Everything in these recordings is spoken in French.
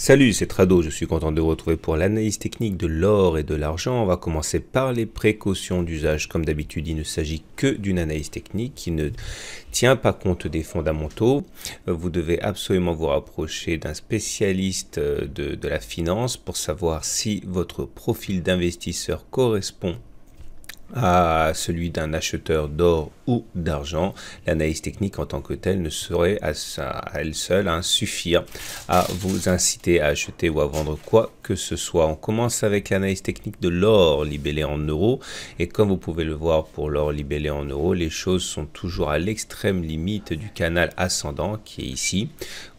Salut, c'est Trado, je suis content de vous retrouver pour l'analyse technique de l'or et de l'argent. On va commencer par les précautions d'usage. Comme d'habitude, il ne s'agit que d'une analyse technique qui ne tient pas compte des fondamentaux. Vous devez absolument vous rapprocher d'un spécialiste de la finance pour savoir si votre profil d'investisseur correspond à celui d'un acheteur d'or ou d'argent. L'analyse technique en tant que telle ne saurait à elle seule suffire à vous inciter à acheter ou à vendre quoi que ce soit. On commence avec l'analyse technique de l'or libellé en euros, et comme vous pouvez le voir pour l'or libellé en euros, les choses sont toujours à l'extrême limite du canal ascendant qui est ici.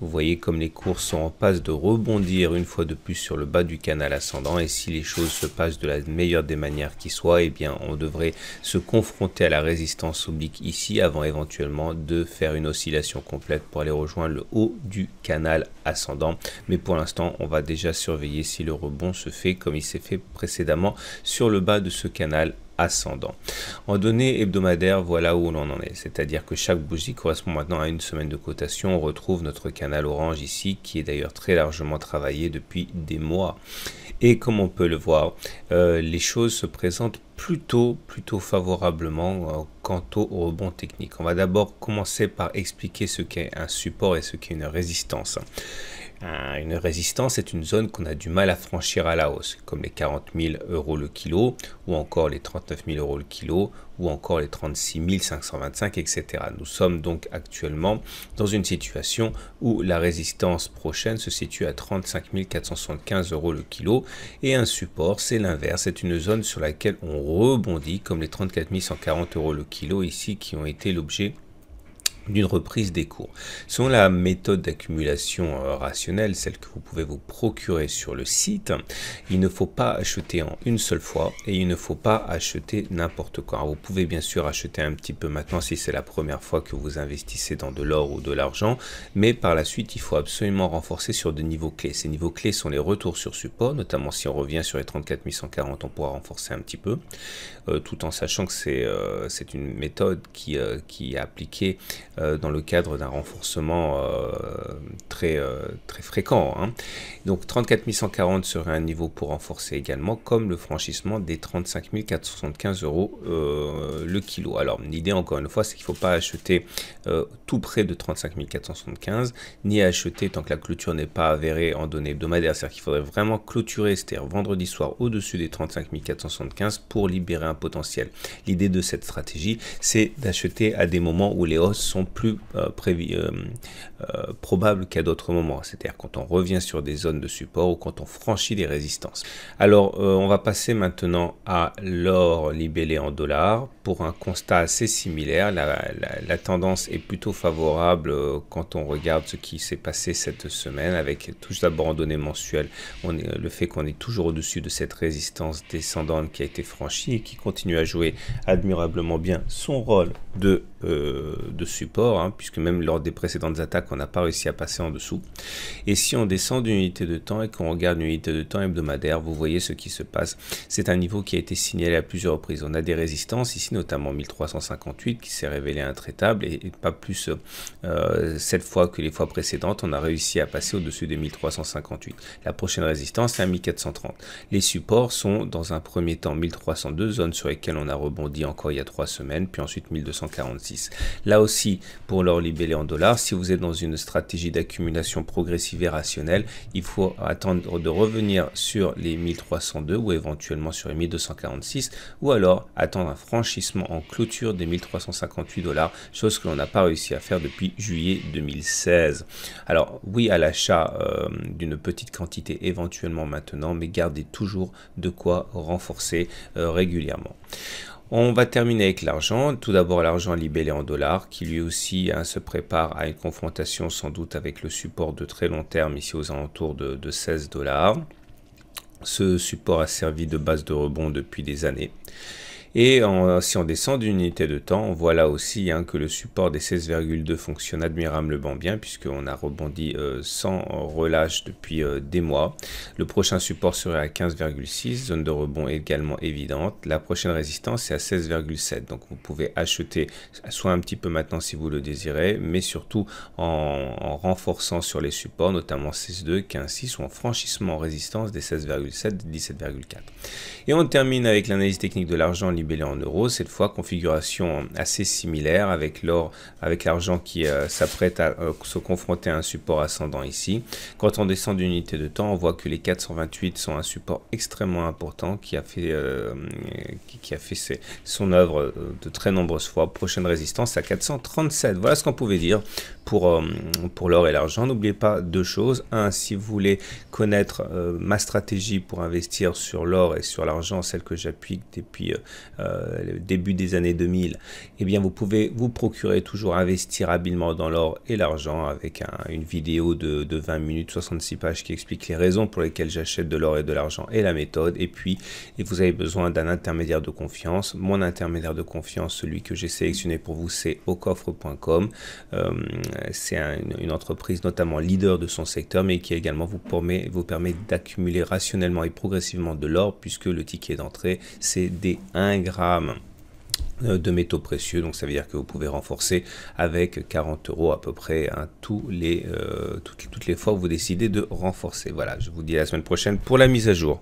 Vous voyez comme les cours sont en passe de rebondir une fois de plus sur le bas du canal ascendant, et si les choses se passent de la meilleure des manières qui soit, eh bien on devrait se confronter à la résistance oblique ici avant éventuellement de faire une oscillation complète pour aller rejoindre le haut du canal ascendant. Mais pour l'instant, on va déjà surveiller si le rebond se fait comme il s'est fait précédemment sur le bas de ce canal ascendant. En données hebdomadaires, voilà où l'on en est, c'est-à-dire que chaque bougie correspond maintenant à une semaine de cotation. On retrouve notre canal orange ici qui est d'ailleurs très largement travaillé depuis des mois, et comme on peut le voir, les choses se présentent plutôt favorablement quant au rebond technique. On va d'abord commencer par expliquer ce qu'est un support et ce qu'est une résistance. Une résistance est une zone qu'on a du mal à franchir à la hausse, comme les 40 000 euros le kilo, ou encore les 39 000 euros le kilo, ou encore les 36 525, etc. Nous sommes donc actuellement dans une situation où la résistance prochaine se situe à 35 475 euros le kilo, et un support, c'est l'inverse, c'est une zone sur laquelle on rebondit, comme les 34 140 euros le kilo ici, qui ont été l'objet d'une reprise des cours. Selon la méthode d'accumulation rationnelle, celle que vous pouvez vous procurer sur le site, il ne faut pas acheter en une seule fois et il ne faut pas acheter n'importe quoi. Alors, vous pouvez bien sûr acheter un petit peu maintenant si c'est la première fois que vous investissez dans de l'or ou de l'argent, mais par la suite, il faut absolument renforcer sur des niveaux clés. Ces niveaux clés sont les retours sur support, notamment si on revient sur les 34 140, on pourra renforcer un petit peu, tout en sachant que c'est une méthode qui est appliquée dans le cadre d'un renforcement très fréquent. Donc 34 140 serait un niveau pour renforcer également, comme le franchissement des 35 475 euros le kilo. Alors l'idée encore une fois, c'est qu'il ne faut pas acheter tout près de 35 475, ni acheter tant que la clôture n'est pas avérée en données hebdomadaires. C'est-à-dire qu'il faudrait vraiment clôturer, c'est-à-dire vendredi soir au-dessus des 35 475 pour libérer un potentiel. L'idée de cette stratégie, c'est d'acheter à des moments où les hausses sont plus probable qu'à d'autres moments, c'est-à-dire quand on revient sur des zones de support ou quand on franchit les résistances. Alors on va passer maintenant à l'or libellé en dollars pour un constat assez similaire. La tendance est plutôt favorable quand on regarde ce qui s'est passé cette semaine, avec tout d'abord en données mensuelles, le fait qu'on est toujours au-dessus de cette résistance descendante qui a été franchie et qui continue à jouer admirablement bien son rôle de support, puisque même lors des précédentes attaques, on n'a pas réussi à passer en dessous. Et si on descend d'une unité de temps et qu'on regarde une unité de temps hebdomadaire, vous voyez ce qui se passe. C'est un niveau qui a été signalé à plusieurs reprises. On a des résistances ici, notamment 1358, qui s'est révélé intraitable, et pas plus cette fois que les fois précédentes, on a réussi à passer au-dessus des 1358. La prochaine résistance, c'est à 1430. Les supports sont, dans un premier temps, 1302, zone sur lesquelles on a rebondi encore il y a 3 semaines, puis ensuite 1246. Là aussi, pour l'or libellé en dollars, si vous êtes dans une stratégie d'accumulation progressive et rationnelle, il faut attendre de revenir sur les 1302 ou éventuellement sur les 1246, ou alors attendre un franchissement en clôture des 1358 dollars, chose que l'on n'a pas réussi à faire depuis juillet 2016. Alors oui à l'achat d'une petite quantité éventuellement maintenant, mais gardez toujours de quoi renforcer régulièrement. On va terminer avec l'argent. Tout d'abord l'argent libellé en dollars qui lui aussi se prépare à une confrontation sans doute avec le support de très long terme ici aux alentours de 16 dollars. Ce support a servi de base de rebond depuis des années. Et si on descend d'une unité de temps, on voit là aussi que le support des 16,2 fonctionne admirablement bien, puisqu'on a rebondi sans relâche depuis des mois. Le prochain support serait à 15,6, zone de rebond également évidente. La prochaine résistance est à 16,7, donc vous pouvez acheter soit un petit peu maintenant si vous le désirez, mais surtout en renforçant sur les supports, notamment 16,2, 15,6 ou en franchissement en résistance des 16,7, 17,4. Et on termine avec l'analyse technique de l'argent libellé en euros, cette fois configuration assez similaire avec l'or, avec l'argent qui s'apprête à se confronter à un support ascendant ici. Quand on descend d'une unité de temps, on voit que les 428 sont un support extrêmement important qui a fait son œuvre de très nombreuses fois. Prochaine résistance à 437. Voilà ce qu'on pouvait dire pour l'or et l'argent. N'oubliez pas deux choses. Un, si vous voulez connaître ma stratégie pour investir sur l'or et sur l'argent, celle que j'appuie depuis le début des années 2000, eh bien vous pouvez vous procurer toujours investir habilement dans l'or et l'argent avec une vidéo de 20 minutes, 66 pages qui explique les raisons pour lesquelles j'achète de l'or et de l'argent et la méthode. Et puis, vous avez besoin d'un intermédiaire de confiance. Mon intermédiaire de confiance, celui que j'ai sélectionné pour vous, c'est aucoffre.com. C'est une entreprise notamment leader de son secteur, mais qui également vous permet d'accumuler rationnellement et progressivement de l'or, puisque le ticket d'entrée, c'est des 1 gramme de métaux précieux. Donc ça veut dire que vous pouvez renforcer avec 40 € à peu près toutes les fois où vous décidez de renforcer. Voilà, je vous dis à la semaine prochaine pour la mise à jour.